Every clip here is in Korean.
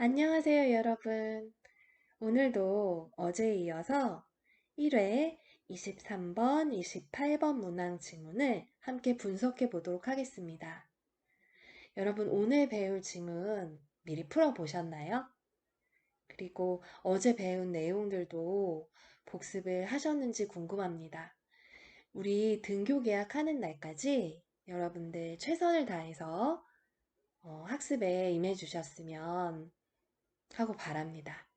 안녕하세요, 여러분. 오늘도 어제에 이어서 1회 23번, 28번 문항 지문을 함께 분석해 보도록 하겠습니다. 여러분, 오늘 배울 지문 미리 풀어보셨나요? 그리고 어제 배운 내용들도 복습을 하셨는지 궁금합니다. 우리 등교 계약하는 날까지 여러분들 최선을 다해서 학습에 임해 주셨으면 하고 바랍니다.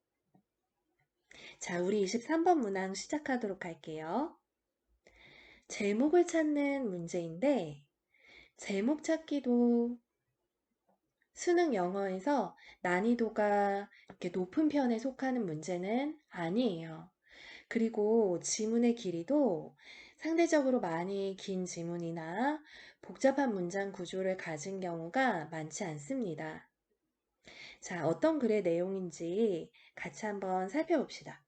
자, 우리 23번 문항 시작하도록 할게요. 제목을 찾는 문제인데, 제목 찾기도 수능 영어에서 난이도가 이렇게 높은 편에 속하는 문제는 아니에요. 그리고 지문의 길이도 상대적으로 많이 긴 지문이나 복잡한 문장 구조를 가진 경우가 많지 않습니다. 자, 어떤 글의 내용인지 같이 한번 살펴봅시다.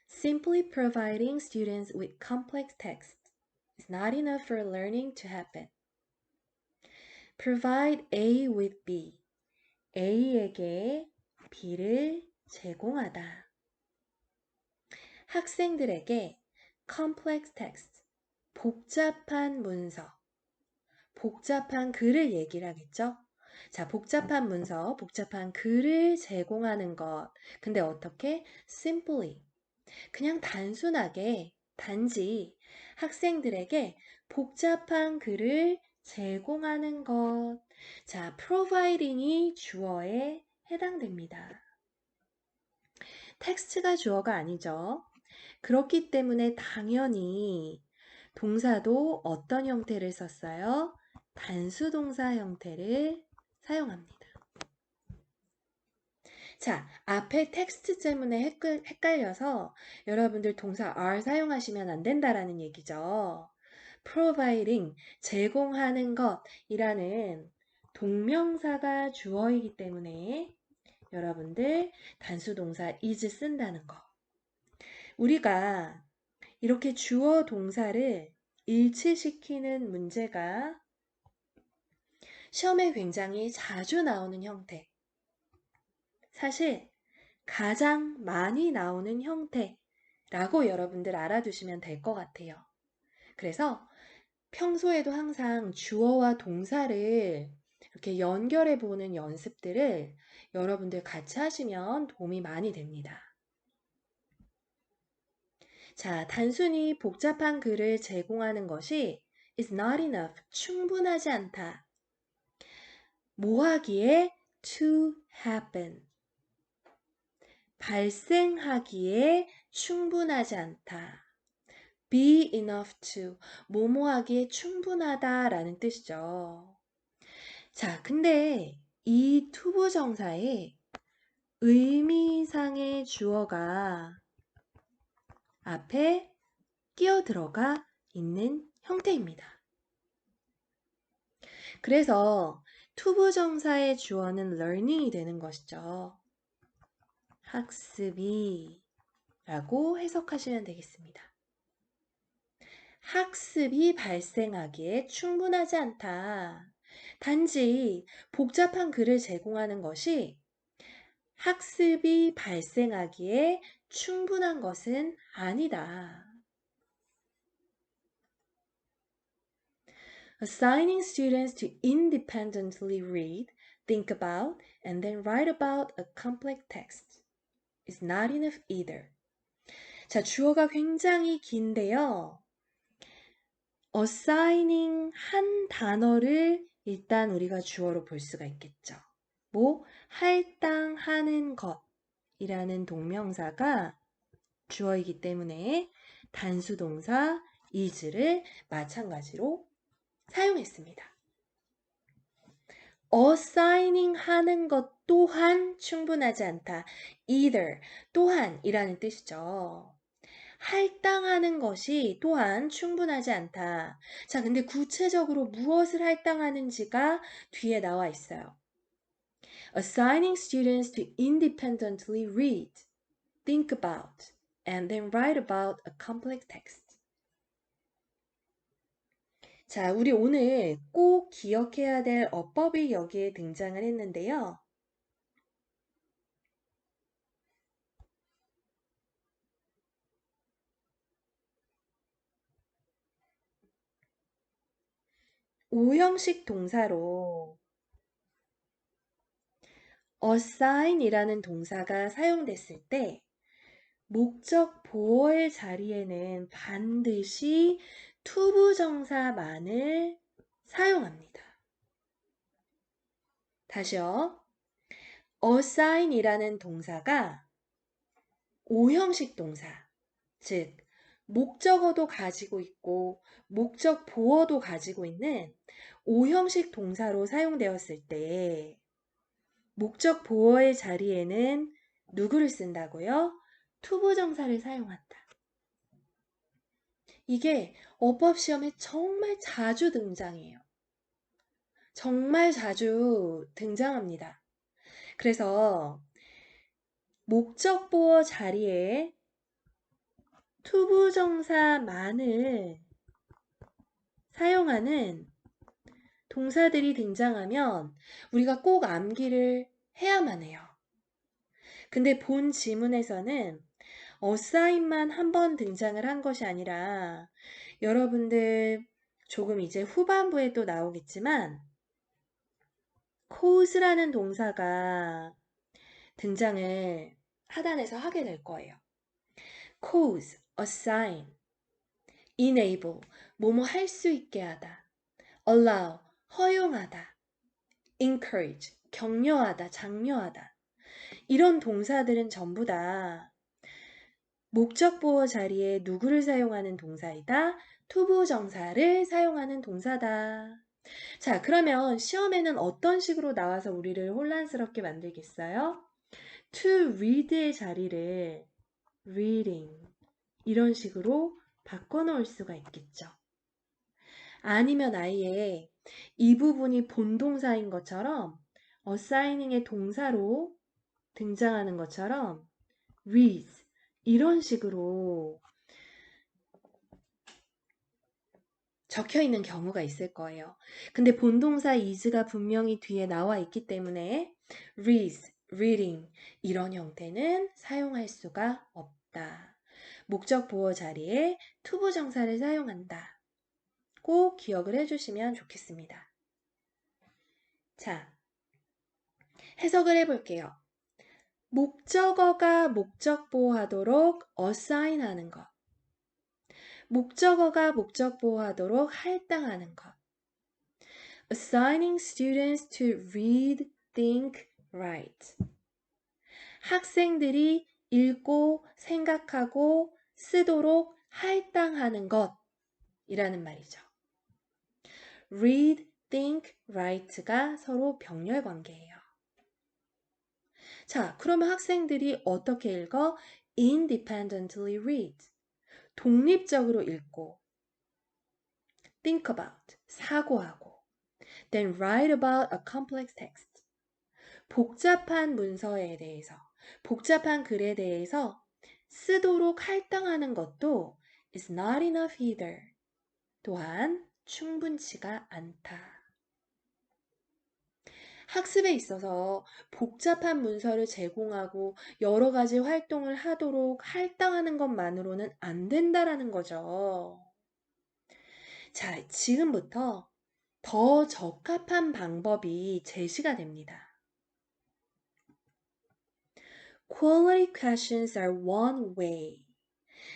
Simply providing students with complex text is not enough for learning to happen. Provide A with B. A에게 B를 제공하다. 학생들에게 complex text, 복잡한 문서, 복잡한 글을 얘기를 하겠죠? 자, 복잡한 문서, 복잡한 글을 제공하는 것. 근데 어떻게? Simply. 그냥 단순하게, 단지 학생들에게 복잡한 글을 제공하는 것. 자, providing이 주어에 해당됩니다. 텍스트가 주어가 아니죠. 그렇기 때문에 당연히 동사도 어떤 형태를 썼어요? 단수 동사 형태를 사용합니다. 자, 앞에 텍스트 때문에 헷갈려서 여러분들 동사 are 사용하시면 안 된다라는 얘기죠. providing, 제공하는 것이라는 동명사가 주어이기 때문에 여러분들 단수 동사 is 쓴다는 거. 우리가 이렇게 주어 동사를 일치시키는 문제가 시험에 굉장히 자주 나오는 형태. 사실 가장 많이 나오는 형태라고 여러분들 알아두시면 될 것 같아요. 그래서 평소에도 항상 주어와 동사를 이렇게 연결해 보는 연습들을 여러분들 같이 하시면 도움이 많이 됩니다. 자, 단순히 복잡한 글을 제공하는 것이 is not enough, 충분하지 않다. 뭐 하기에? to happen. 발생하기에 충분하지 않다. be enough to, 뭐뭐 하기에 충분하다라는 뜻이죠. 자, 근데 이 투부정사의 의미상의 주어가 앞에 끼어 들어가 있는 형태입니다. 그래서 투부정사의 주어는 learning이 되는 것이죠. 학습이 라고 해석하시면 되겠습니다. 학습이 발생하기에 충분하지 않다. 단지 복잡한 글을 제공하는 것이 학습이 발생하기에 충분한 것은 아니다. Assigning students to independently read, think about, and then write about a complex text is not enough either. 자, 주어가 굉장히 긴데요. assigning 한 단어를 일단 우리가 주어로 볼 수가 있겠죠. 뭐 할당하는 것이라는 동명사가 주어이기 때문에 단수 동사 is를 마찬가지로 사용했습니다. assigning 하는 것 또한 충분하지 않다. either, 또한이라는 뜻이죠. 할당하는 것이 또한 충분하지 않다. 자, 근데 구체적으로 무엇을 할당하는지가 뒤에 나와 있어요. Assigning students to independently read, think about, and then write about a complex text. 자, 우리 오늘 꼭 기억해야 될 어법이 여기에 등장을 했는데요. 오형식 동사로 assign이라는 동사가 사용됐을 때 목적 보어의 자리에는 반드시 투부정사만을 사용합니다. 다시요. assign이라는 동사가 오형식 동사, 즉 목적어도 가지고 있고 목적 보어도 가지고 있는 오형식 동사로 사용되었을 때 목적 보어의 자리에는 누구를 쓴다고요? 투부정사를 사용한다. 이게 어법 시험에 정말 자주 등장해요. 정말 자주 등장합니다. 그래서 목적 보어 자리에 투부정사만을 사용하는 동사들이 등장하면 우리가 꼭 암기를 해야만 해요. 근데 본 지문에서는 assign만 한 번 등장을 한 것이 아니라 여러분들 조금 이제 후반부에 또 나오겠지만 cause라는 동사가 등장을 하단에서 하게 될 거예요. cause, assign, enable, 뭐뭐 할 수 있게 하다, allow, 허용하다, encourage, 격려하다, 장려하다. 이런 동사들은 전부 다 목적 보어 자리에 누구를 사용하는 동사이다? 투부정사를 사용하는 동사다. 자, 그러면 시험에는 어떤 식으로 나와서 우리를 혼란스럽게 만들겠어요? to read의 자리를 reading 이런 식으로 바꿔놓을 수가 있겠죠. 아니면 아예 이 부분이 본동사인 것처럼 assigning의 동사로 등장하는 것처럼 reads 이런 식으로 적혀 있는 경우가 있을 거예요. 근데 본동사 is가 분명히 뒤에 나와 있기 때문에 reads, reading 이런 형태는 사용할 수가 없다. 목적 보어 자리에 투부정사를 사용한다. 꼭 기억을 해주시면 좋겠습니다. 자, 해석을 해볼게요. 목적어가 목적 보호하도록 assign 하는 것. 목적어가 목적 보호하도록 할당하는 것. Assigning students to read, think, write. 학생들이 읽고 생각하고 쓰도록 할당하는 것이라는 말이죠. read, think, write가 서로 병렬 관계예요. 자, 그러면 학생들이 어떻게 읽어? independently read. 독립적으로 읽고 think about, 사고하고 then write about a complex text. 복잡한 문서에 대해서, 복잡한 글에 대해서 쓰도록 할당하는 것도 is not enough either. 또한 충분치가 않다. 학습에 있어서 복잡한 문서를 제공하고 여러 가지 활동을 하도록 할당하는 것만으로는 안 된다라는 거죠. 자, 지금부터 더 적합한 방법이 제시가 됩니다. Quality questions are one way.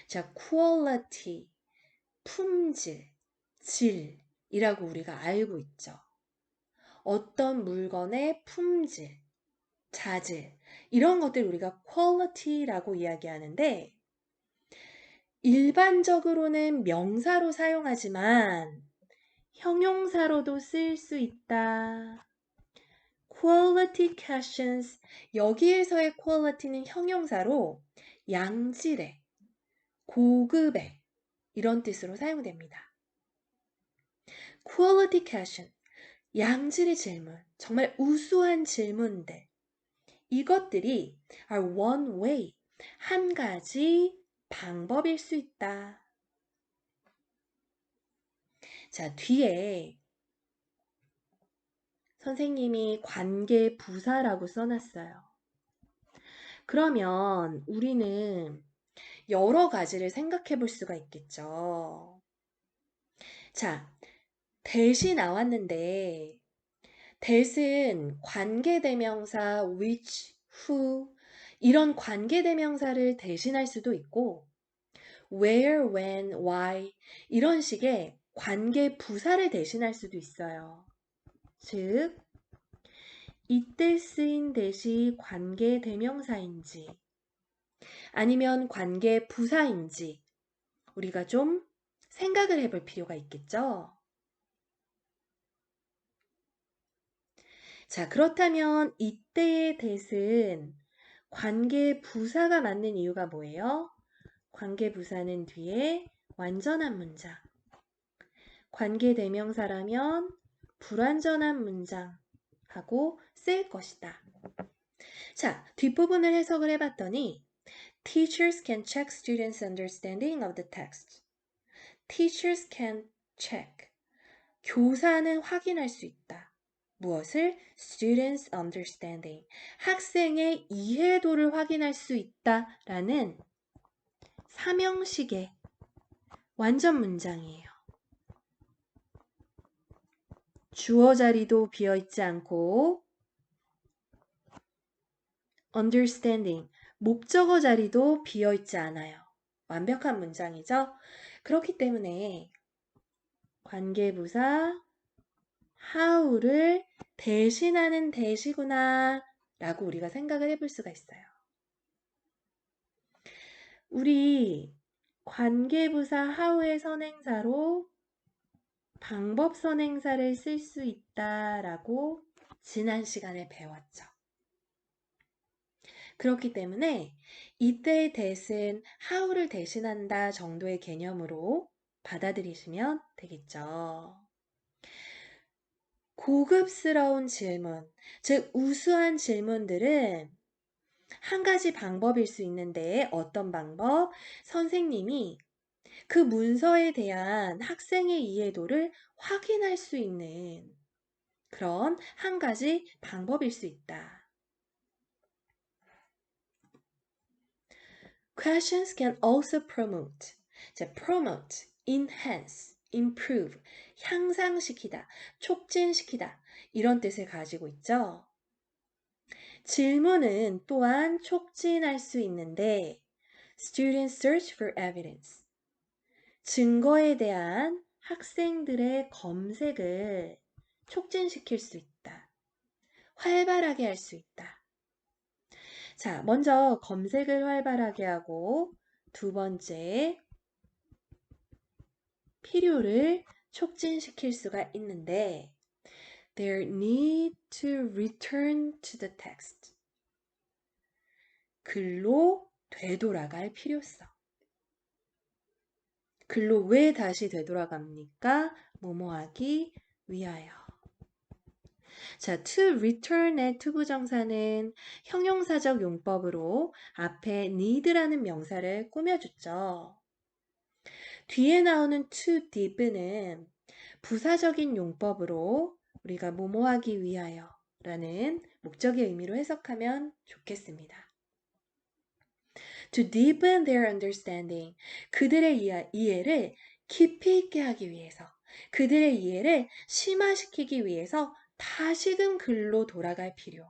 자, quality, 품질, 질이라고 우리가 알고 있죠. 어떤 물건의 품질, 자질, 이런 것들 우리가 quality라고 이야기하는데 일반적으로는 명사로 사용하지만 형용사로도 쓸 수 있다. quality questions, 여기에서의 quality는 형용사로 양질의, 고급의 이런 뜻으로 사용됩니다. quality question, 양질의 질문, 정말 우수한 질문들. 이것들이 are one way, 한 가지 방법일 수 있다. 자, 뒤에 선생님이 관계 부사라고 써놨어요. 그러면 우리는 여러 가지를 생각해 볼 수가 있겠죠. 자, that이 나왔는데 that은 관계대명사 which, who 이런 관계대명사를 대신할 수도 있고 where, when, why 이런 식의 관계 부사를 대신할 수도 있어요. 즉, 이때 쓰인 that이 관계대명사인지 아니면 관계 부사인지 우리가 좀 생각을 해볼 필요가 있겠죠. 자, 그렇다면 이때의 that은 관계 부사가 맞는 이유가 뭐예요? 관계 부사는 뒤에 완전한 문장. 관계 대명사라면 불완전한 문장하고 쓰일 것이다. 자, 뒷부분을 해석을 해봤더니 Teachers can check students' understanding of the text. Teachers can check. 교사는 확인할 수 있다. 무엇을? Students' understanding. 학생의 이해도를 확인할 수 있다라는 삼형식의 완전 문장이에요. 주어 자리도 비어있지 않고 understanding, 목적어 자리도 비어있지 않아요. 완벽한 문장이죠. 그렇기 때문에 관계부사 how를 대신하는 대시구나 라고 우리가 생각을 해볼 수가 있어요. 우리 관계부사 how의 선행사로 방법 선행사를 쓸 수 있다라고 지난 시간에 배웠죠. 그렇기 때문에 이때의 that은 how를 대신한다 정도의 개념으로 받아들이시면 되겠죠. 고급스러운 질문, 즉 우수한 질문들은 한 가지 방법일 수 있는데 어떤 방법? 선생님이 그 문서에 대한 학생의 이해도를 확인할 수 있는 그런 한 가지 방법일 수 있다. Questions can also promote. 자, promote, enhance, improve, 향상시키다, 촉진시키다 이런 뜻을 가지고 있죠. 질문은 또한 촉진할 수 있는데 Students search for evidence. 증거에 대한 학생들의 검색을 촉진시킬 수 있다. 활발하게 할 수 있다. 자, 먼저 검색을 활발하게 하고 두 번째 필요를 촉진시킬 수가 있는데 There need to return to the text. 글로 되돌아갈 필요성. 글로 왜 다시 되돌아갑니까? 뭐뭐하기 위하여. 자, to return의 투부정사는 형용사적 용법으로 앞에 need라는 명사를 꾸며줬죠. 뒤에 나오는 to dib는 부사적인 용법으로 우리가 뭐뭐하기 위하여 라는 목적의 의미로 해석하면 좋겠습니다. To deepen their understanding, 그들의 이해를 깊이 있게 하기 위해서, 그들의 이해를 심화시키기 위해서 다시금 글로 돌아갈 필요.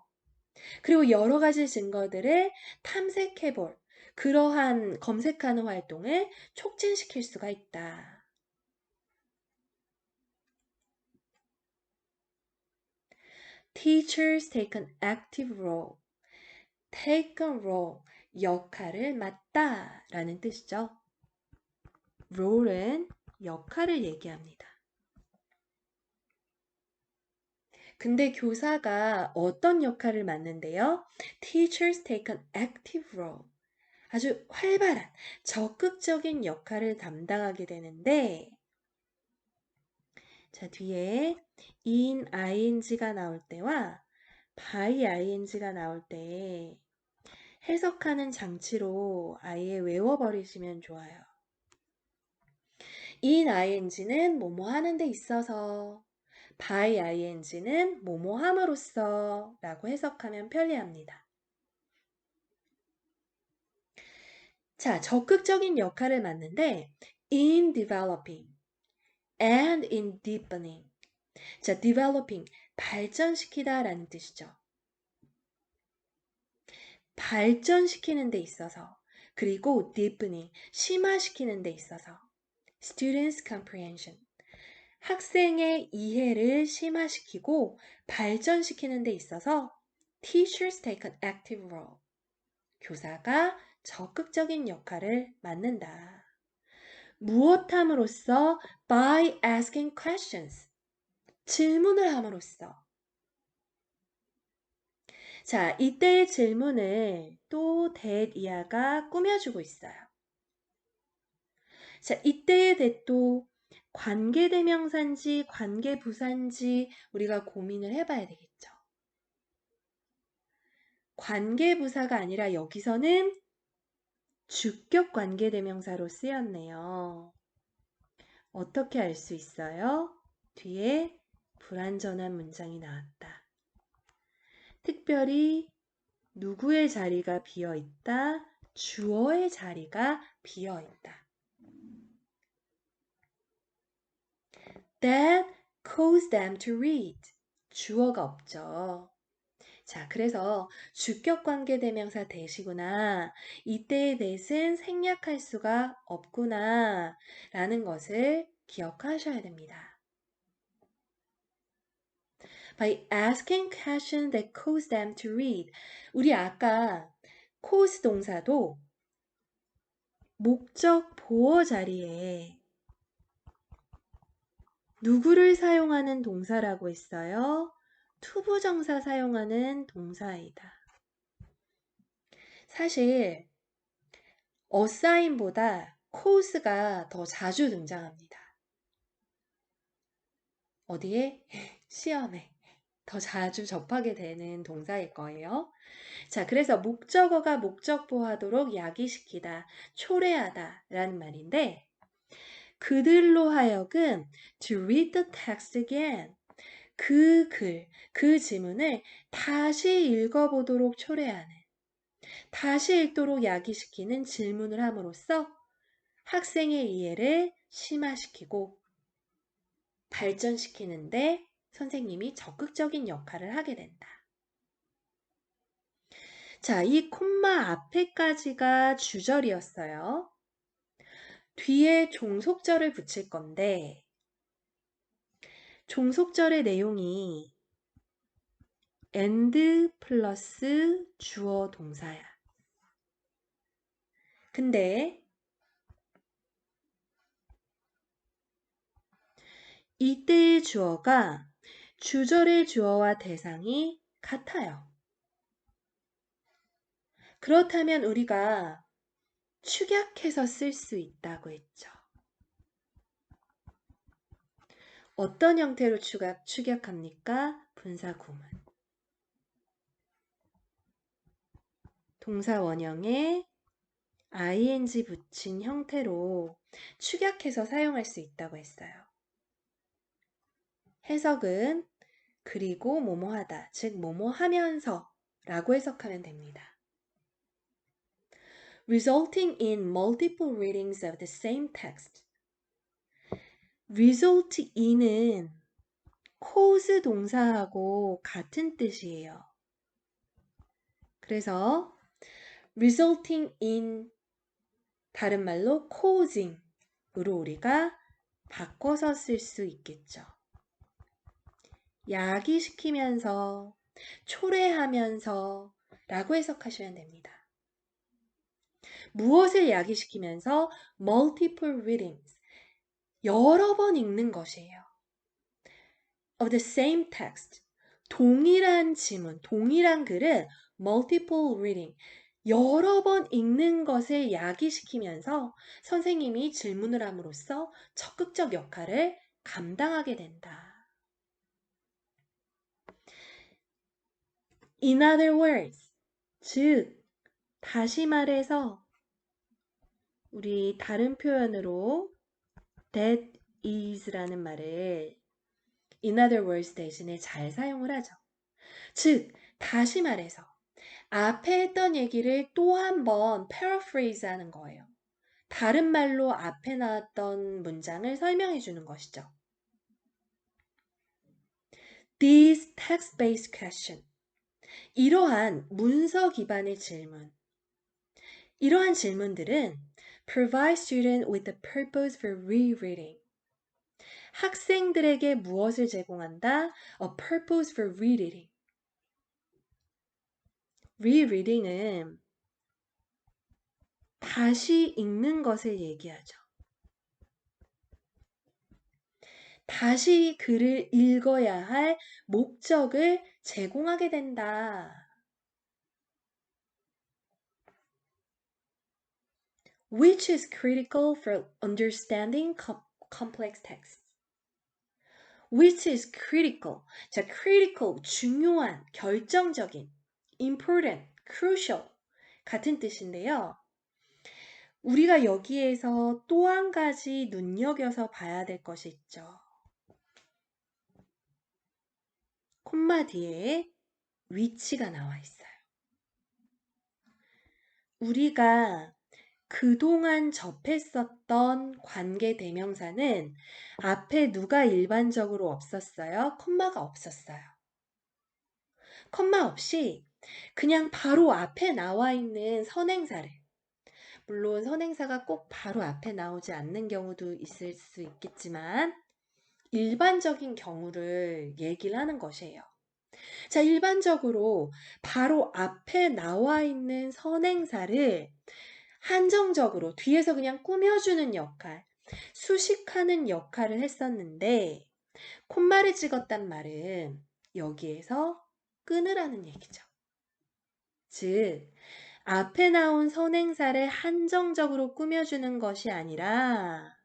그리고 여러 가지 증거들을 탐색해볼 그러한 검색하는 활동을 촉진시킬 수가 있다. Teachers take an active role. take a role, 역할을 맡다 라는 뜻이죠. role은 역할을 얘기합니다. 근데 교사가 어떤 역할을 맡는데요? Teachers take an active role. 아주 활발한, 적극적인 역할을 담당하게 되는데 자, 뒤에 in ing가 나올 때와 by ing가 나올 때 해석하는 장치로 아예 외워버리시면 좋아요. in ing는 뭐뭐 하는 데 있어서, by ing는 뭐뭐 함으로써 라고 해석하면 편리합니다. 자, 적극적인 역할을 맡는데 in developing and in deepening. 자, developing, 발전시키다 라는 뜻이죠. 발전시키는 데 있어서, 그리고 deepening, 심화시키는 데 있어서, students' comprehension, 학생의 이해를 심화시키고 발전시키는 데 있어서 teachers take an active role, 교사가 적극적인 역할을 맡는다. 무엇함으로써? by asking questions, 질문을 함으로써. 자, 이때의 질문을 또 that이야가 꾸며주고 있어요. 자, 이때의 that도 관계대명사인지 관계부사인지 우리가 고민을 해봐야 되겠죠. 관계부사가 아니라 여기서는 주격 관계대명사로 쓰였네요. 어떻게 알 수 있어요? 뒤에 불완전한 문장이 나왔다. 특별히 누구의 자리가 비어있다? 주어의 자리가 비어있다. That caused them to read. 주어가 없죠. 자, 그래서 주격관계대명사 that이구나. 이때의 that은 생략할 수가 없구나 라는 것을 기억하셔야 됩니다. By asking questions that cause them to read. 우리 아까 cause 동사도 목적 보어 자리에 누구를 사용하는 동사라고 했어요? 투부정사 사용하는 동사이다. 사실 assign보다 cause가 더 자주 등장합니다. 어디에? 시험에 더 자주 접하게 되는 동사일 거예요. 자, 그래서 목적어가 목적보하도록 야기시키다, 초래하다 라는 말인데 그들로 하여금 to read the text again. 그 글, 그 지문을 다시 읽어보도록 초래하는, 다시 읽도록 야기시키는 질문을 함으로써 학생의 이해를 심화시키고 발전시키는데 선생님이 적극적인 역할을 하게 된다. 자, 이 콤마 앞에까지가 주절이었어요. 뒤에 종속절을 붙일 건데 종속절의 내용이 and 플러스 주어 동사야. 근데 이때의 주어가 주절의 주어와 대상이 같아요. 그렇다면 우리가 축약해서 쓸 수 있다고 했죠. 어떤 형태로 축약합니까? 분사 구문. 동사 원형에 ing 붙인 형태로 축약해서 사용할 수 있다고 했어요. 해석은 그리고 뭐뭐하다, 즉 뭐뭐하면서 라고 해석하면 됩니다. Resulting in multiple readings of the same text. result in은 cause 동사하고 같은 뜻이에요. 그래서 resulting in 다른 말로 causing 으로 우리가 바꿔서 쓸 수 있겠죠. 야기시키면서, 초래하면서 라고 해석하시면 됩니다. 무엇을 야기시키면서? multiple readings, 여러 번 읽는 것이에요. of the same text, 동일한 지문, 동일한 글을 multiple reading, 여러 번 읽는 것을 야기시키면서 선생님이 질문을 함으로써 적극적 역할을 감당하게 된다. In other words, 즉 다시 말해서 우리 다른 표현으로 that is라는 말을 in other words 대신에 잘 사용을 하죠. 즉, 다시 말해서 앞에 했던 얘기를 또 한 번 paraphrase 하는 거예요. 다른 말로 앞에 나왔던 문장을 설명해 주는 것이죠. These text-based questions. 이러한 문서 기반의 질문. 이러한 질문들은 provide students with the purpose for rereading. 학생들에게 무엇을 제공한다? A purpose for rereading. rereading은 다시 읽는 것을 얘기하죠. 다시 글을 읽어야 할 목적을 제공하게 된다. Which is critical for understanding complex texts. Which is critical. 자, critical, 중요한, 결정적인, important, crucial 같은 뜻인데요. 우리가 여기에서 또 한 가지 눈여겨서 봐야 될 것이 있죠. 콤마 뒤에 위치가 나와 있어요. 우리가 그동안 접했었던 관계 대명사는 앞에 누가 일반적으로 없었어요? 콤마가 없었어요. 콤마 없이 그냥 바로 앞에 나와 있는 선행사를, 물론 선행사가 꼭 바로 앞에 나오지 않는 경우도 있을 수 있겠지만 일반적인 경우를 얘기를 하는 것이에요. 자, 일반적으로 바로 앞에 나와 있는 선행사를 한정적으로 뒤에서 그냥 꾸며주는 역할, 수식하는 역할을 했었는데 콤마를 찍었단 말은 여기에서 끊으라는 얘기죠. 즉, 앞에 나온 선행사를 한정적으로 꾸며주는 것이 아니라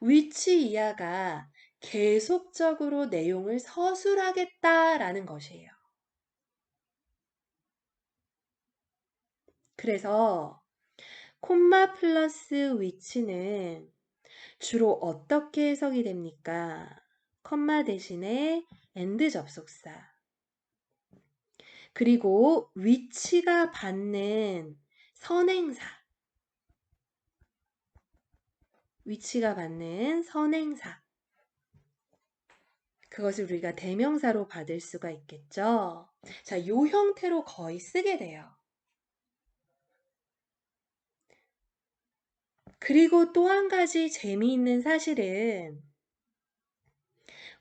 위치 이하가 계속적으로 내용을 서술하겠다라는 것이에요. 그래서 콤마 플러스 위치는 주로 어떻게 해석이 됩니까? 콤마 대신에 and 접속사. 그리고 위치가 받는 선행사. 위치가 받는 선행사. 그것을 우리가 대명사로 받을 수가 있겠죠. 자, 이 형태로 거의 쓰게 돼요. 그리고 또 한 가지 재미있는 사실은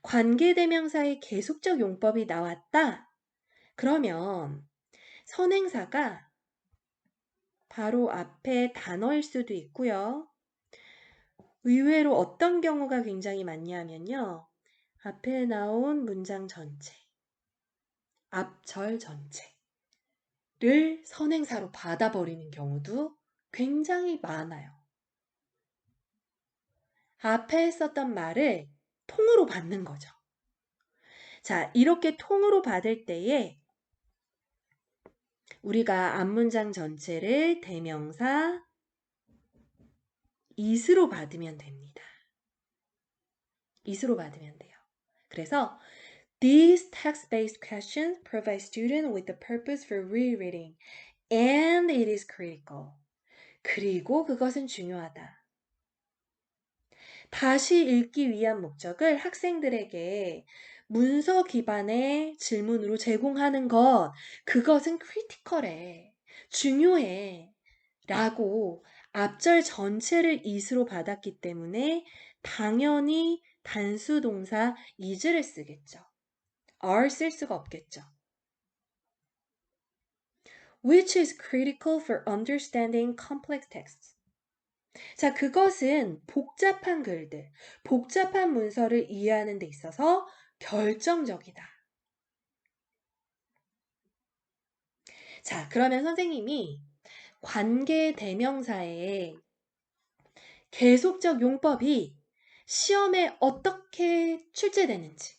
관계대명사의 계속적 용법이 나왔다. 그러면 선행사가 바로 앞에 단어일 수도 있고요. 의외로 어떤 경우가 굉장히 많냐면요. 앞에 나온 문장 전체, 앞절 전체를 선행사로 받아버리는 경우도 굉장히 많아요. 앞에 썼던 말을 통으로 받는 거죠. 자, 이렇게 통으로 받을 때에 우리가 앞문장 전체를 대명사 is로 받으면 됩니다. is로 받으면 돼요. 그래서 these text-based questions provide students with the purpose for rereading and it is critical. 그리고 그것은 중요하다. 다시 읽기 위한 목적을 학생들에게 문서 기반의 질문으로 제공하는 것, 그것은 크리티컬해, 중요해 라고 앞절 전체를 is로 받았기 때문에 당연히 단수 동사 is를 쓰겠죠. are 쓸 수가 없겠죠. Which is critical for understanding complex texts. 자, 그것은 복잡한 글들, 복잡한 문서를 이해하는 데 있어서 결정적이다. 자, 그러면 선생님이 관계 대명사의 계속적 용법이 시험에 어떻게 출제되는지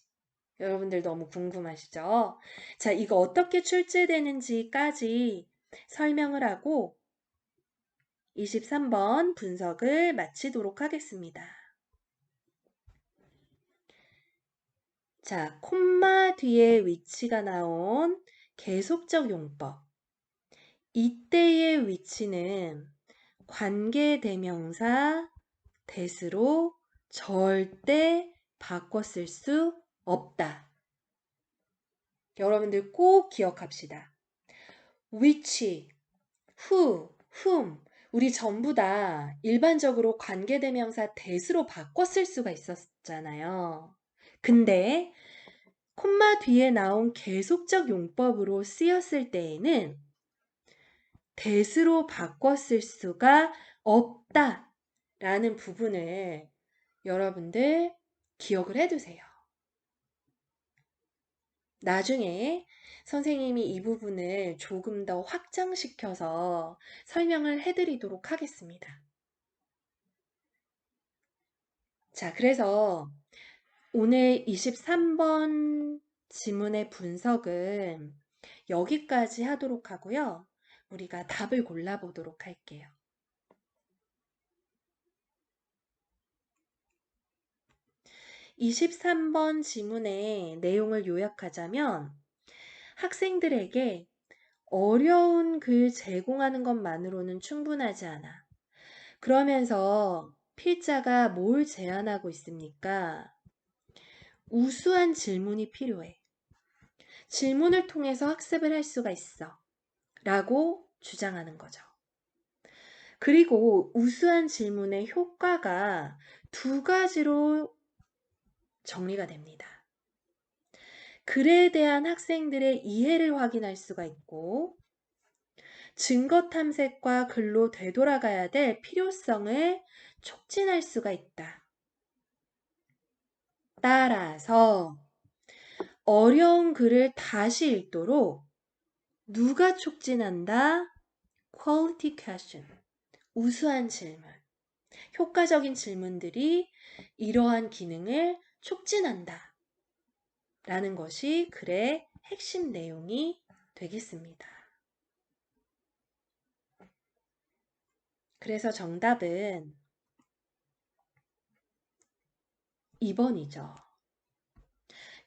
여러분들 너무 궁금하시죠? 자, 이거 어떻게 출제되는지까지 설명을 하고 23번 분석을 마치도록 하겠습니다. 자, 콤마 뒤에 위치가 나온 계속적 용법. 이때의 위치는 관계대명사 that으로 절대 바꿔 쓸 수 없다. 여러분들 꼭 기억합시다. which, who, whom 우리 전부 다 일반적으로 관계대명사 that으로 바꿔 쓸 수가 있었잖아요. 근데 콤마 뒤에 나온 계속적 용법으로 쓰였을 때에는 that으로 바꿔 쓸 수가 없다 라는 부분을 여러분들 기억을 해두세요. 나중에 선생님이 이 부분을 조금 더 확장시켜서 설명을 해드리도록 하겠습니다. 자, 그래서 오늘 23번 지문의 분석은 여기까지 하도록 하고요. 우리가 답을 골라보도록 할게요. 23번 지문의 내용을 요약하자면 학생들에게 어려운 글 제공하는 것만으로는 충분하지 않아. 그러면서 필자가 뭘 제안하고 있습니까? 우수한 질문이 필요해. 질문을 통해서 학습을 할 수가 있어. 라고 주장하는 거죠. 그리고 우수한 질문의 효과가 두 가지로 정리가 됩니다. 글에 대한 학생들의 이해를 확인할 수가 있고 증거 탐색과 글로 되돌아가야 될 필요성을 촉진할 수가 있다. 따라서 어려운 글을 다시 읽도록 누가 촉진한다? Quality question. 우수한 질문. 효과적인 질문들이 이러한 기능을 촉진한다. 라는 것이 글의 핵심 내용이 되겠습니다. 그래서 정답은 2번이죠.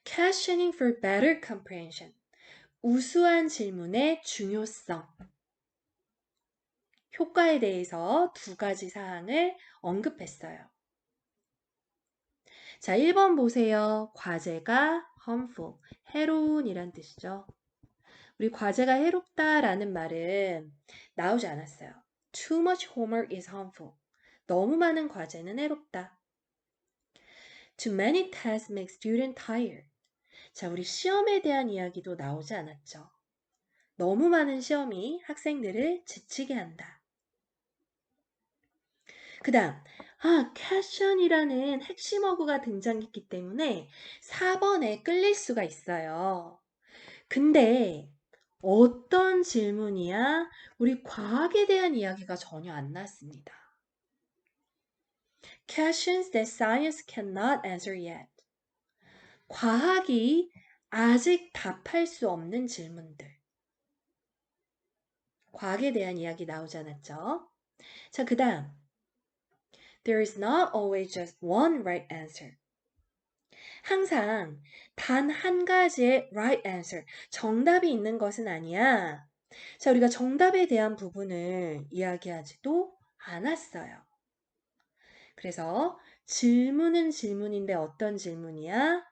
Questioning for better comprehension. 우수한 질문의 중요성. 효과에 대해서 두 가지 사항을 언급했어요. 자, 1번 보세요. 과제가 harmful, 해로운 이란 뜻이죠. 우리 과제가 해롭다라는 말은 나오지 않았어요. Too much homework is harmful. 너무 많은 과제는 해롭다. Too many tests make students tired. 자, 우리 시험에 대한 이야기도 나오지 않았죠. 너무 많은 시험이 학생들을 지치게 한다. 그 다음, question이라는 핵심 어구가 등장했기 때문에 4번에 끌릴 수가 있어요. 근데 어떤 질문이야? 우리 과학에 대한 이야기가 전혀 안 났습니다. Questions that science cannot answer yet. 과학이 아직 답할 수 없는 질문들. 과학에 대한 이야기 나오지 않았죠? 자, 그 다음. There is not always just one right answer. 항상 단 한 가지의 right answer, 정답이 있는 것은 아니야. 자, 우리가 정답에 대한 부분을 이야기하지도 않았어요. 그래서 질문은 질문인데 어떤 질문이야?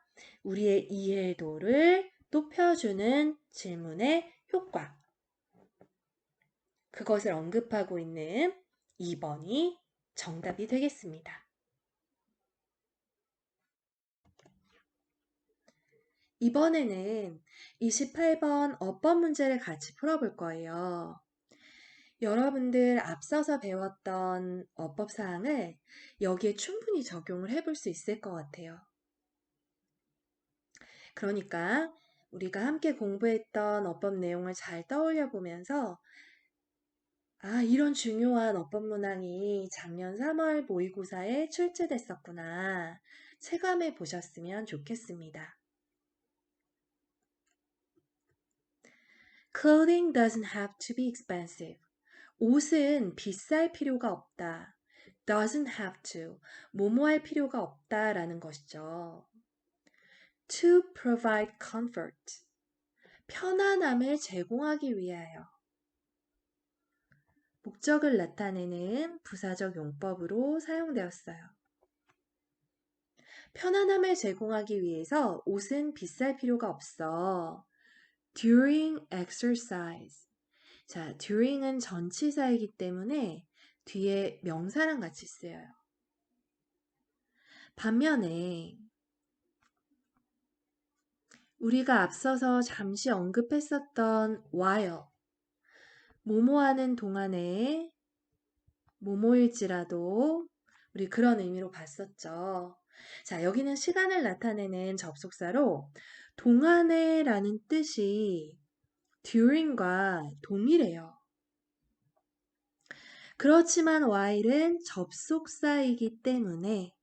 우리의 이해도를 높여주는 질문의 효과. 그것을 언급하고 있는 2번이 정답이 되겠습니다. 이번에는 28번 어법 문제를 같이 풀어볼 거예요. 여러분들 앞서서 배웠던 어법 사항을 여기에 충분히 적용을 해볼 수 있을 것 같아요. 그러니까 우리가 함께 공부했던 어법 내용을 잘 떠올려 보면서 이런 중요한 어법 문항이 작년 3월 모의고사에 출제됐었구나 체감해 보셨으면 좋겠습니다. Clothing doesn't have to be expensive. 옷은 비쌀 필요가 없다. doesn't have to. 뭐뭐 할 필요가 없다라는 것이죠. to provide comfort. 편안함을 제공하기 위하여. 목적을 나타내는 부사적 용법으로 사용되었어요. 편안함을 제공하기 위해서 옷은 비쌀 필요가 없어. During exercise. 자, during은 전치사이기 때문에 뒤에 명사랑 같이 쓰여요. 반면에 우리가 앞서서 잠시 언급했었던 while. 뭐뭐하는 동안에 뭐뭐일지라도 우리 그런 의미로 봤었죠. 자, 여기는 시간을 나타내는 접속사로 동안에 라는 뜻이 during과 동일해요. 그렇지만 while은 접속사이기 때문에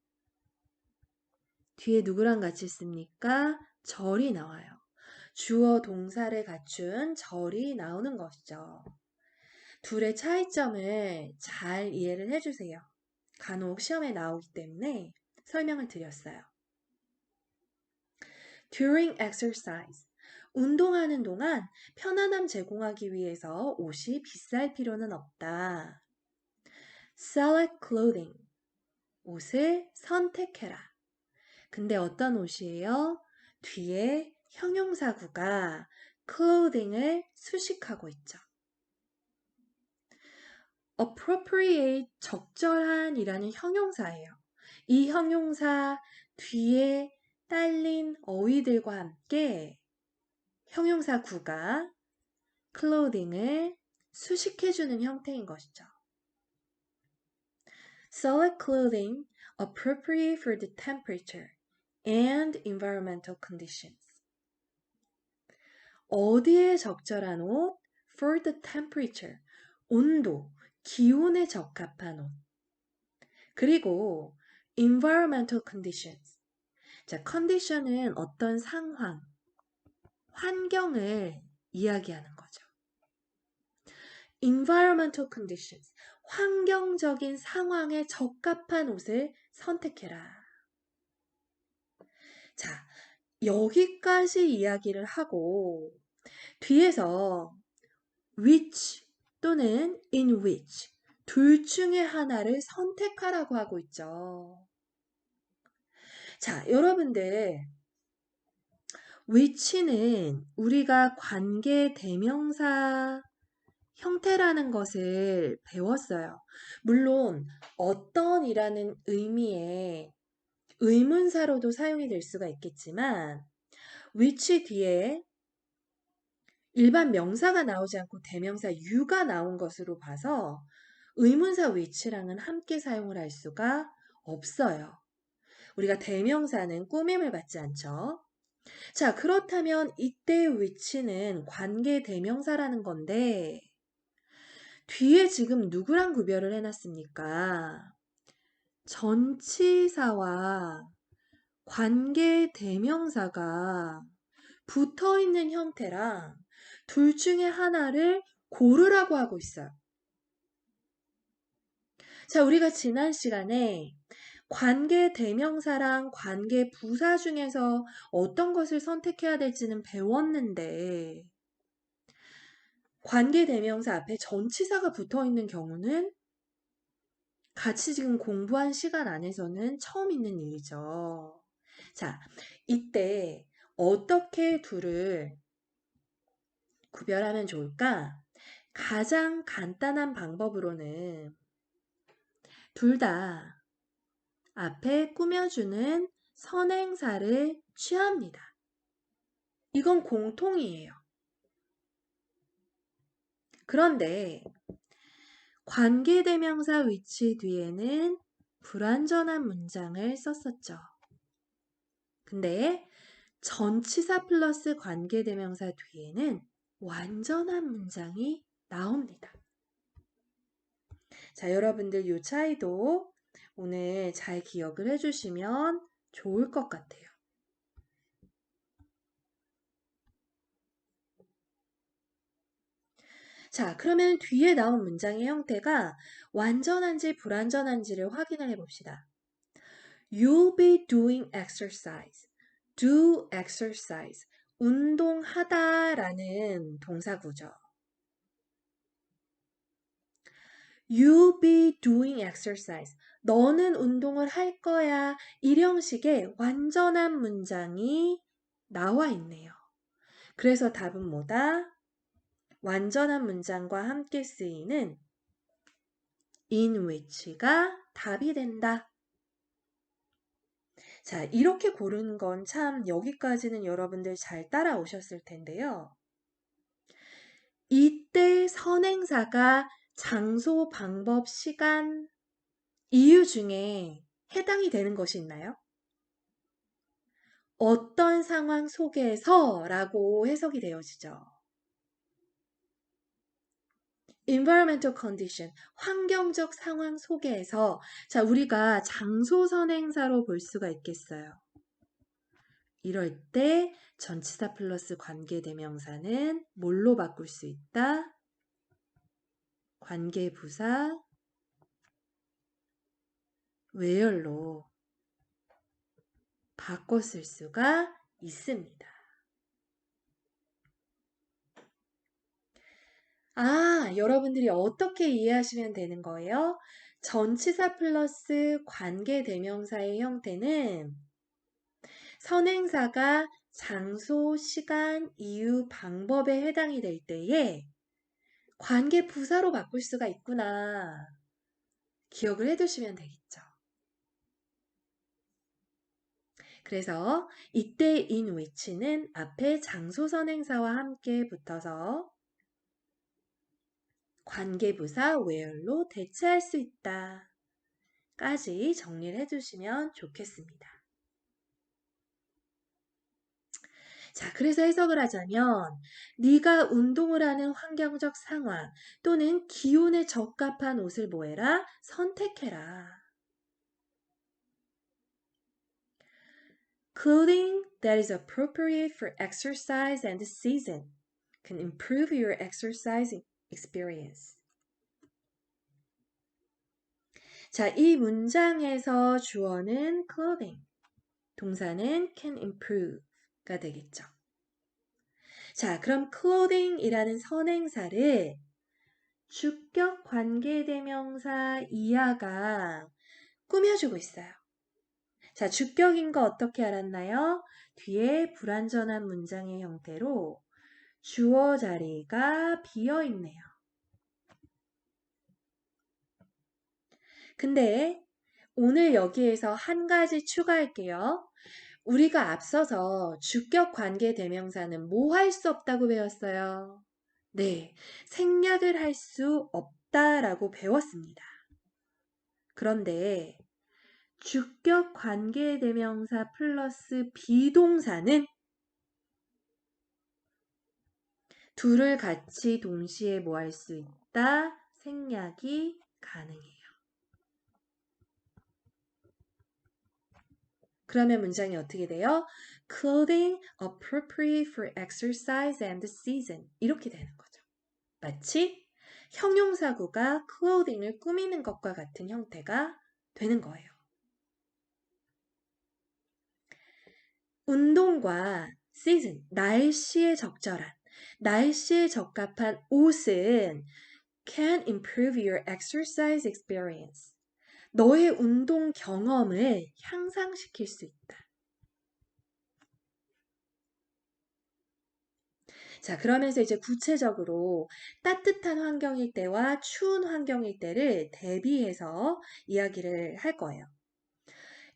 뒤에 누구랑 같이 씁니까? 절이 나와요. 주어 동사를 갖춘 절이 나오는 것이죠. 둘의 차이점을 잘 이해를 해주세요. 간혹 시험에 나오기 때문에 설명을 드렸어요. During exercise. 운동하는 동안 편안함 제공하기 위해서 옷이 비쌀 필요는 없다. Select clothing. 옷을 선택해라. 근데 어떤 옷이에요? 뒤에 형용사구가 clothing을 수식하고 있죠. appropriate, 적절한 이라는 형용사예요. 이 형용사 뒤에 딸린 어휘들과 함께 형용사 구가 clothing을 수식해주는 형태인 것이죠. Select clothing appropriate for the temperature and environmental conditions. 어디에 적절한 옷? For the temperature, 온도, 기온에 적합한 옷. 그리고 environmental conditions. 자, condition은 어떤 상황, 환경을 이야기하는 거죠. environmental conditions. 환경적인 상황에 적합한 옷을 선택해라. 자, 여기까지 이야기를 하고 뒤에서 which 또는 in which 둘 중에 하나를 선택하라고 하고 있죠. 자, 여러분들 which는 우리가 관계 대명사 형태라는 것을 배웠어요. 물론 어떤 이라는 의미의 의문사로도 사용이 될 수가 있겠지만 which 뒤에 일반 명사가 나오지 않고 대명사 you가 나온 것으로 봐서 의문사 which랑은 함께 사용을 할 수가 없어요. 우리가 대명사는 꾸밈을 받지 않죠. 자, 그렇다면 이때 which는 관계 대명사라는 건데 뒤에 지금 누구랑 구별을 해놨습니까? 전치사와 관계 대명사가 붙어있는 형태랑 둘 중에 하나를 고르라고 하고 있어요. 자, 우리가 지난 시간에 관계 대명사랑 관계 부사 중에서 어떤 것을 선택해야 될지는 배웠는데 관계 대명사 앞에 전치사가 붙어있는 경우는 같이 지금 공부한 시간 안에서는 처음 있는 일이죠. 자, 이때 어떻게 둘을 구별하면 좋을까? 가장 간단한 방법으로는 둘 다 앞에 꾸며주는 선행사를 취합니다. 이건 공통이에요. 그런데 관계대명사 위치 뒤에는 불완전한 문장을 썼었죠. 근데 전치사 플러스 관계대명사 뒤에는 완전한 문장이 나옵니다. 자, 여러분들 이 차이도 오늘 잘 기억을 해주시면 좋을 것 같아요. 자, 그러면 뒤에 나온 문장의 형태가 완전한지 불완전한지를 확인을 해봅시다. You'll be doing exercise. do exercise. 운동하다라는 동사구죠. You'll be doing exercise. 너는 운동을 할 거야. 이 형식의 완전한 문장이 나와 있네요. 그래서 답은 뭐다? 완전한 문장과 함께 쓰이는 in which가 답이 된다. 자, 이렇게 고르는 건 참 여기까지는 여러분들 잘 따라오셨을 텐데요. 이때 선행사가 장소, 방법, 시간, 이유 중에 해당이 되는 것이 있나요? 어떤 상황 속에서 라고 해석이 되어지죠. environmental condition, 환경적 상황 속에서. 자, 우리가 장소 선행사로 볼 수가 있겠어요. 이럴 때 전치사 플러스 관계대명사는 뭘로 바꿀 수 있다? 관계부사 where로 바꿔 쓸 수가 있습니다. 아, 여러분들이 어떻게 이해하시면 되는 거예요? 전치사 플러스 관계대명사의 형태는 선행사가 장소, 시간, 이유, 방법에 해당이 될 때에 관계부사로 바꿀 수가 있구나. 기억을 해두시면 되겠죠. 그래서 이때 in which는 앞에 장소 선행사와 함께 붙어서 관계부사 where로 대체할 수 있다. 까지 정리를 해주시면 좋겠습니다. 자, 그래서 해석을 하자면 네가 운동을 하는 환경적 상황 또는 기온에 적합한 옷을 뭐해라? 선택해라. Clothing that is appropriate for exercise and the season can improve your exercising experience. 자, 이 문장에서 주어는 clothing, 동사는 can improve가 되겠죠. 자, 그럼 clothing이라는 선행사를 주격 관계대명사 이하가 꾸며주고 있어요. 자, 주격인 거 어떻게 알았나요? 뒤에 불완전한 문장의 형태로 주어 자리가 비어 있네요. 근데 오늘 여기에서 한 가지 추가할게요. 우리가 앞서서 주격 관계 대명사는 뭐 할 수 없다고 배웠어요? 네, 생략을 할 수 없다라고 배웠습니다. 그런데 주격 관계 대명사 플러스 비동사는 둘을 같이 동시에 뭐 할 수 있다? 생략이 가능해요. 그러면 문장이 어떻게 돼요? Clothing appropriate for exercise and the season. 이렇게 되는 거죠. 마치 형용사구가 clothing을 꾸미는 것과 같은 형태가 되는 거예요. 운동과 season, 날씨에 적절한, 날씨에 적합한 옷은 can improve your exercise experience. 너의 운동 경험을 향상시킬 수 있다. 자, 그러면서 이제 구체적으로 따뜻한 환경일 때와 추운 환경일 때를 대비해서 이야기를 할 거예요.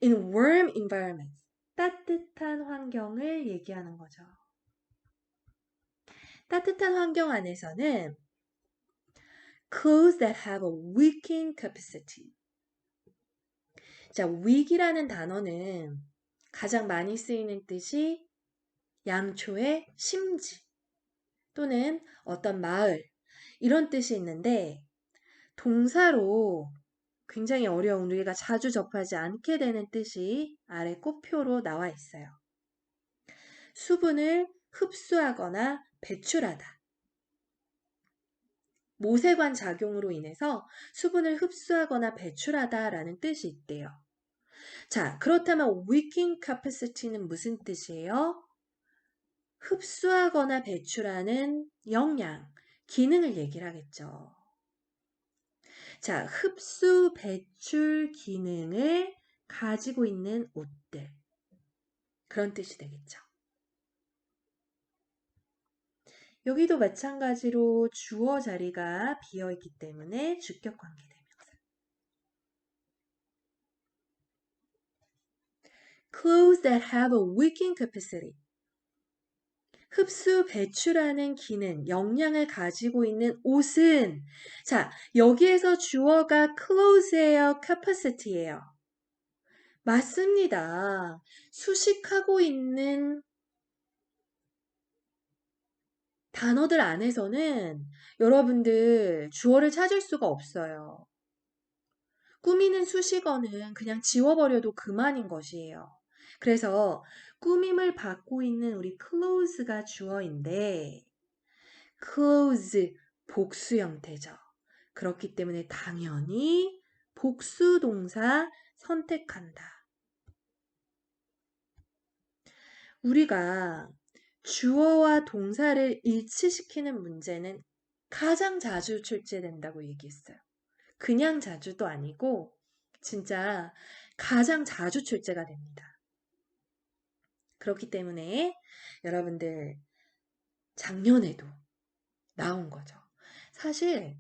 In warm environments, 따뜻한 환경을 얘기하는 거죠. 따뜻한 환경 안에서는 clothes that have a wicking capacity. 자, wic이라는 단어는 가장 많이 쓰이는 뜻이 양초의 심지 또는 어떤 마을 이런 뜻이 있는데 동사로 굉장히 어려운 우리가 자주 접하지 않게 되는 뜻이 아래 꽃표로 나와 있어요. 수분을 흡수하거나 배출하다. 모세관 작용으로 인해서 수분을 흡수하거나 배출하다라는 뜻이 있대요. 자, 그렇다면 wicking capacity는 무슨 뜻이에요? 흡수하거나 배출하는 역량, 기능을 얘기를 하겠죠. 자, 흡수, 배출 기능을 가지고 있는 옷들. 그런 뜻이 되겠죠. 여기도 마찬가지로 주어 자리가 비어있기 때문에 주격 관계대명사. Clothes that have a wicking capacity. 흡수, 배출하는 기능, 역량을 가지고 있는 옷은 자, 여기에서 주어가 clothes예요, capacity예요. 맞습니다. 수식하고 있는 단어들 안에서는 여러분들 주어를 찾을 수가 없어요. 꾸미는 수식어는 그냥 지워버려도 그만인 것이에요. 그래서 꾸밈을 받고 있는 우리 clothes가 주어인데 clothes 복수 형태죠. 그렇기 때문에 당연히 복수 동사 선택한다. 우리가 주어와 동사를 일치시키는 문제는 가장 자주 출제된다고 얘기했어요. 그냥 자주도 아니고 진짜 가장 자주 출제가 됩니다. 그렇기 때문에 여러분들 작년에도 나온 거죠. 사실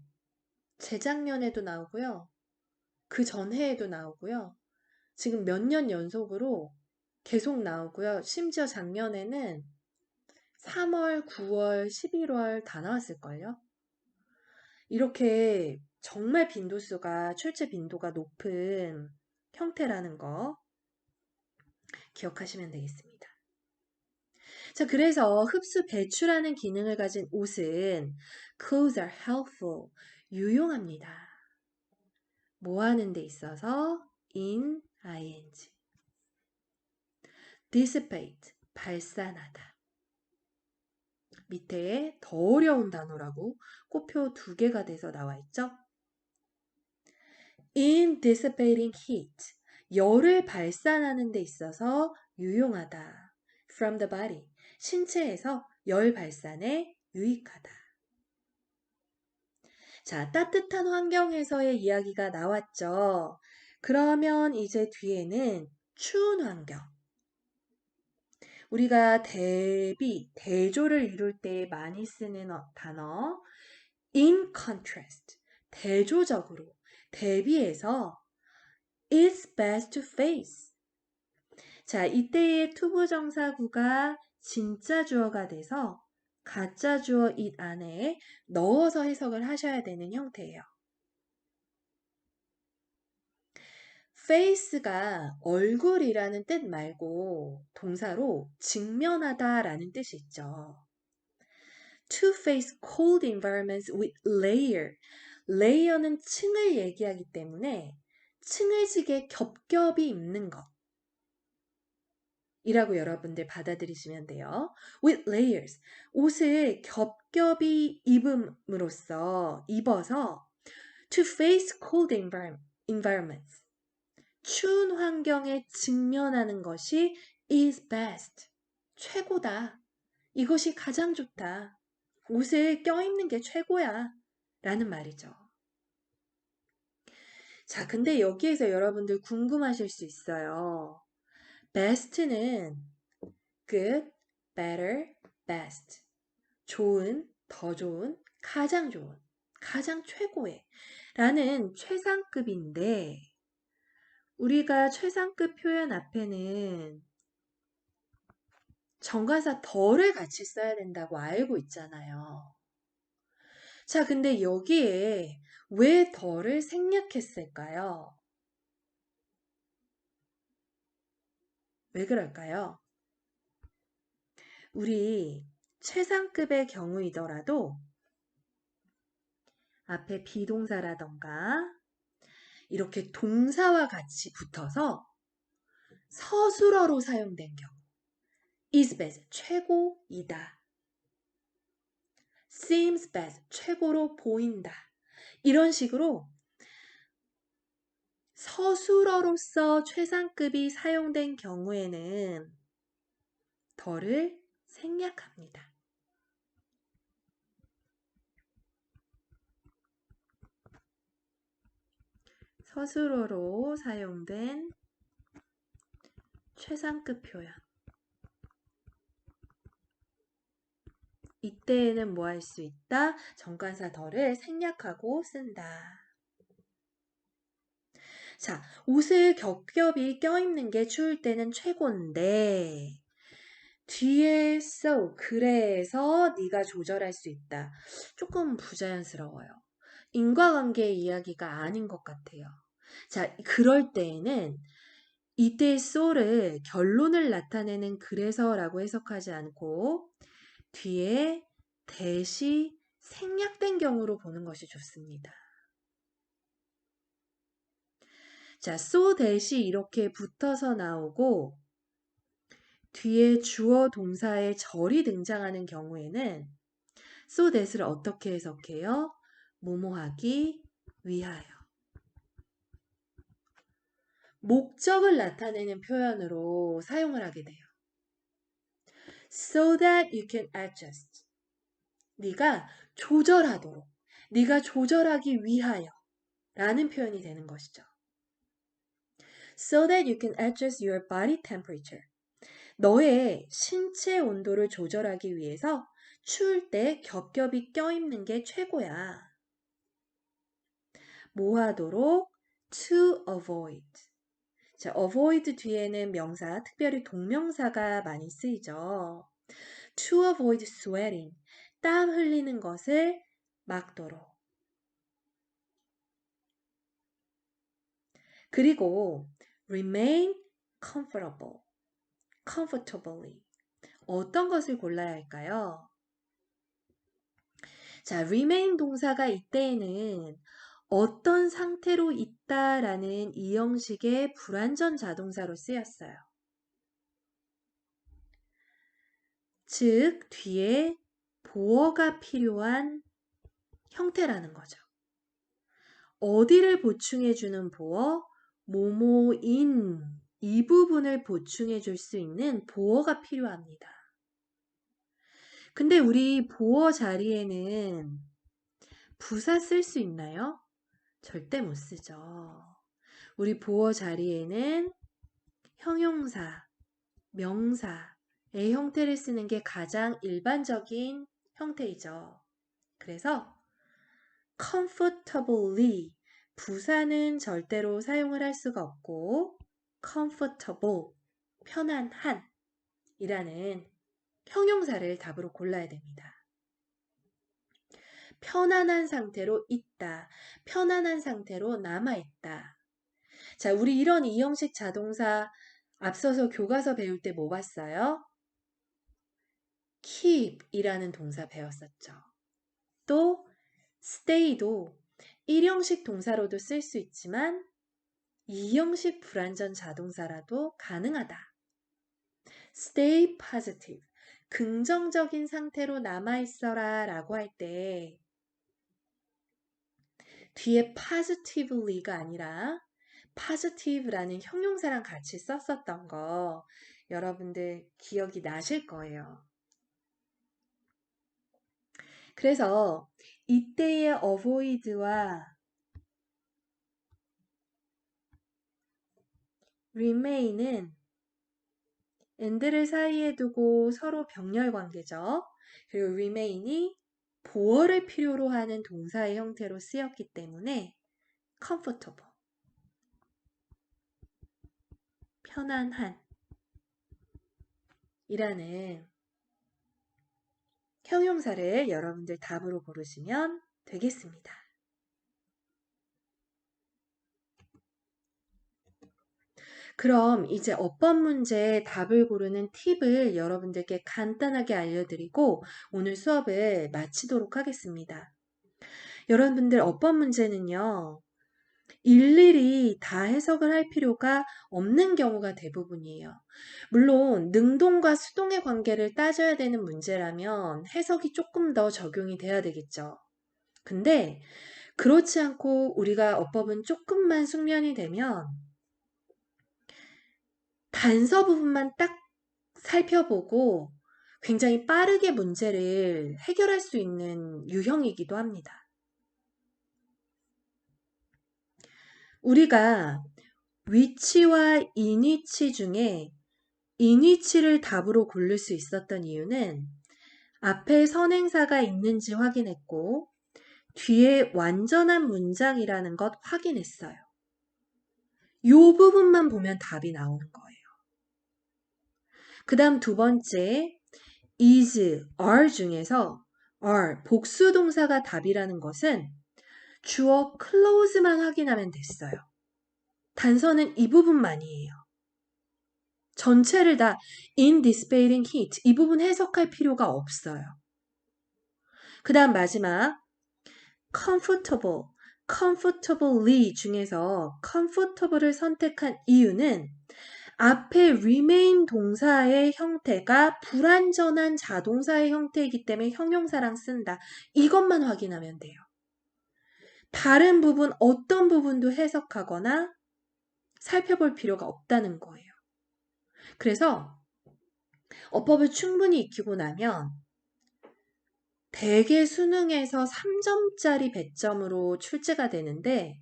재작년에도 나오고요. 그 전해에도 나오고요. 지금 몇 년 연속으로 계속 나오고요. 심지어 작년에는 3월, 9월, 11월 다 나왔을걸요. 이렇게 정말 빈도수가, 출제 빈도가 높은 형태라는 거 기억하시면 되겠습니다. 자, 그래서 흡수, 배출하는 기능을 가진 옷은 clothes are helpful, 유용합니다. 뭐 하는 데 있어서 in, ing. dissipate, 발산하다. 밑에 더 어려운 단어라고 꼬표 2개가 돼서 나와 있죠. in dissipating heat, 열을 발산하는 데 있어서 유용하다. from the body, 신체에서 열 발산에 유익하다. 자, 따뜻한 환경에서의 이야기가 나왔죠. 그러면 이제 뒤에는 추운 환경. 우리가 대비, 대조를 이룰 때 많이 쓰는 단어 in contrast, 대조적으로, 대비해서 it's best to face. 자, 이때의 투부정사구가 진짜 주어가 돼서 가짜 주어 it 안에 넣어서 해석을 하셔야 되는 형태예요. face가 얼굴이라는 뜻 말고 동사로 직면하다라는 뜻이 있죠. To face cold environments with layer. layer는 층을 얘기하기 때문에 층을 지게 겹겹이 입는 것 이라고 여러분들 받아들이시면 돼요. with layers. 옷을 겹겹이 입어서 to face cold environments. 추운 환경에 직면하는 것이 is best. 최고다. 이것이 가장 좋다. 옷을 껴입는 게 최고야. 라는 말이죠. 자, 근데 여기에서 여러분들 궁금하실 수 있어요. best는 good, better, best. 좋은, 더 좋은, 가장 좋은, 가장 최고의 라는 최상급인데 우리가 최상급 표현 앞에는 정관사 더를 같이 써야 된다고 알고 있잖아요. 자, 근데 여기에 왜 더를 생략했을까요? 왜 그럴까요? 우리 최상급의 경우이더라도 앞에 비동사라던가 이렇게 동사와 같이 붙어서 서술어로 사용된 경우 is best, 최고이다. seems best, 최고로 보인다. 이런 식으로 서술어로서 최상급이 사용된 경우에는 더를 생략합니다. 서술어로 사용된 최상급 표현. 이때에는 뭐 할 수 있다? 정관사 더를 생략하고 쓴다. 자, 옷을 겹겹이 껴입는 게 추울 때는 최고인데 뒤에 so, 그래서 네가 조절할 수 있다. 조금 부자연스러워요. 인과관계 이야기가 아닌 것 같아요. 자, 그럴 때에는 이때 so를 결론을 나타내는 그래서라고 해석하지 않고 뒤에 대시 생략된 경우로 보는 것이 좋습니다. 자, so 대시 이렇게 붙어서 나오고 뒤에 주어 동사의 절이 등장하는 경우에는 so that을 어떻게 해석해요? 뭐뭐하기 위하여. 목적을 나타내는 표현으로 사용을 하게 돼요. So that you can adjust. 네가 조절하도록, 네가 조절하기 위하여 라는 표현이 되는 것이죠. So that you can adjust your body temperature. 너의 신체 온도를 조절하기 위해서 추울 때 겹겹이 껴입는 게 최고야. 뭐 하도록? To avoid. 자, avoid 뒤에는 명사, 특별히 동명사가 많이 쓰이죠. To avoid sweating. 땀 흘리는 것을 막도록. 그리고 remain comfortable. comfortably. 어떤 것을 골라야 할까요? 자, remain 동사가 이때에는 어떤 상태로 있다라는 이 형식의 불완전 자동사로 쓰였어요. 즉, 뒤에 보어가 필요한 형태라는 거죠. 어디를 보충해주는 보어? 뭐뭐인 이 부분을 보충해 줄 수 있는 보어가 필요합니다. 근데 우리 보어 자리에는 부사 쓸 수 있나요? 절대 못 쓰죠. 우리 보어 자리에는 형용사, 명사의 형태를 쓰는 게 가장 일반적인 형태이죠. 그래서 comfortably 부사는 절대로 사용을 할 수가 없고 comfortable 편안한 이라는 형용사를 답으로 골라야 됩니다. 편안한 상태로 있다. 편안한 상태로 남아있다. 자, 우리 이런 이형식 자동사 앞서서 교과서 배울 때 뭐 봤어요? keep 이라는 동사 배웠었죠. 또 stay도 1형식 동사로도 쓸 수 있지만 2형식 불완전 자동사라도 가능하다. stay positive. 긍정적인 상태로 남아있어라 라고 할 때 뒤에 positivelly가 아니라 positive라는 형용사랑 같이 썼었던 거 여러분들 기억이 나실 거예요. 그래서 이때의 avoid와 remain은 and를 사이에 두고 서로 병렬 관계죠. 그리고 remain이 보어를 필요로 하는 동사의 형태로 쓰였기 때문에 comfortable, 편안한 이라는 형용사를 여러분들 답으로 고르시면 되겠습니다. 그럼 이제 어법 문제 답을 고르는 팁을 여러분들께 간단하게 알려드리고 오늘 수업을 마치도록 하겠습니다. 여러분들 어법 문제는요. 일일이 다 해석을 할 필요가 없는 경우가 대부분이에요. 물론 능동과 수동의 관계를 따져야 되는 문제라면 해석이 조금 더 적용이 돼야 되겠죠. 근데 그렇지 않고 우리가 어법은 조금만 숙련이 되면 단서 부분만 딱 살펴보고 굉장히 빠르게 문제를 해결할 수 있는 유형이기도 합니다. 우리가 위치와 인위치 중에 인위치를 답으로 고를 수 있었던 이유는 앞에 선행사가 있는지 확인했고 뒤에 완전한 문장이라는 것 확인했어요. 이 부분만 보면 답이 나오는 거예요. 그 다음 두 번째, is, are 중에서 are, 복수동사가 답이라는 것은 주어 clause만 확인하면 됐어요. 단서는 이 부분만이에요. 전체를 다 in dissipating heat, 이 부분 해석할 필요가 없어요. 그 다음 마지막 comfortable, comfortably 중에서 comfortable을 선택한 이유는 앞에 remain 동사의 형태가 불완전한 자동사의 형태이기 때문에 형용사랑 쓴다. 이것만 확인하면 돼요. 다른 부분, 어떤 부분도 해석하거나 살펴볼 필요가 없다는 거예요. 그래서 어법을 충분히 익히고 나면 대개 수능에서 3점짜리 배점으로 출제가 되는데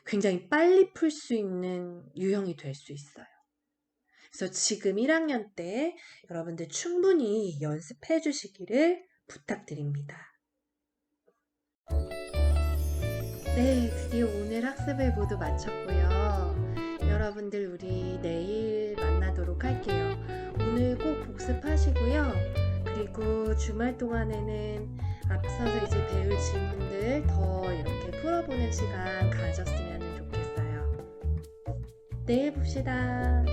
굉장히 빨리 풀 수 있는 유형이 될 수 있어요. 그래서 지금 1학년 때 여러분들 충분히 연습해 주시기를 부탁드립니다. 네, 드디어 오늘 학습을 모두 마쳤고요. 여러분들 우리 내일 만나도록 할게요. 오늘 꼭 복습하시고요. 그리고 주말 동안에는 앞서서 이제 배울 질문들 더 이렇게 풀어보는 시간 가졌으면 좋겠어요. 내일 봅시다.